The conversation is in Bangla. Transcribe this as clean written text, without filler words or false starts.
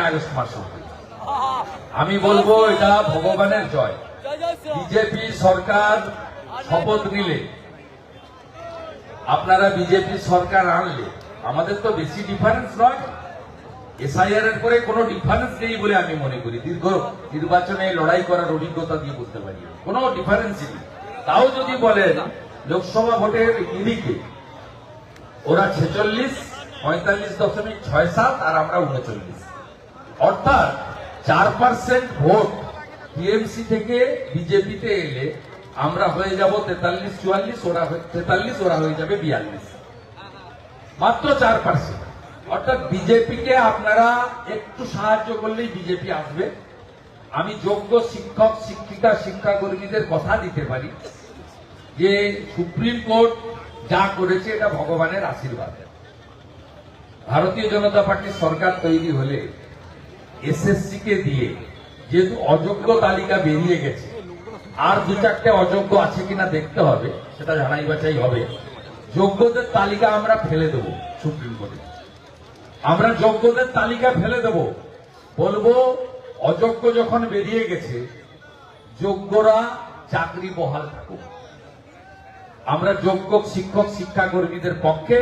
আগস্ট মাসে। আমি বলবো এটা ভগবানের জয়। বিজেপি সরকার শপথ নিলে, আপনারা বিজেপি সরকার আনলে, আমাদের তো বেশি ডিফারেন্স নয়, এসআইআর এর পরে কোনো ডিফারেন্স নেই বলে আমি মনে করি। দীর্ঘ নির্বাচনে লড়াই করার অভিজ্ঞতা দিয়ে বলতে পারি কোনো ডিফারেন্স নেই। তাও যদি বলেন লোকসভা ভোটের নিরিখে ওরা 46, 45.67 আর আমরা 39, অর্থাৎ 4% ভোট টিএমসি থেকে বিজেপিতে এলে আমরা হয়ে যাব 43-44, ওরা 43, ওরা হয়ে যাবে 42, মাত্র 4%। অর্থাৎ বিজেপিকে আপনারা একটু সাহায্য করলেই বিজেপি আসবে। আমি যোগ্য শিক্ষক, শিক্ষিকা, শিক্ষাকর্মীদের কথা দিতে পারি যে সুপ্রিম কোর্ট যা করেছে এটা ভগবানের আশীর্বাদ। ভারতীয় জনতা পার্টির সরকার তৈরি হলে এসএসসি কে দিয়ে, যেহেতু অযোগ্য তালিকা বেরিয়ে গেছে, আর 2-4টে অযোগ্য আছে কিনা দেখতে হবে, সেটা জানাই বাছাই হবে। যোগ্যদের তালিকা আমরা ফেলে দেব সুপ্রিম কোর্টে, আমরা যোগ্যদের তালিকা ফেলে দেব, বলবো অযোগ্য যখন বেরিয়ে গেছে যোগ্যরা চাকরি বহাল থাকুক। আমরা যোগ্য শিক্ষক, শিক্ষাকর্মীদের পক্ষে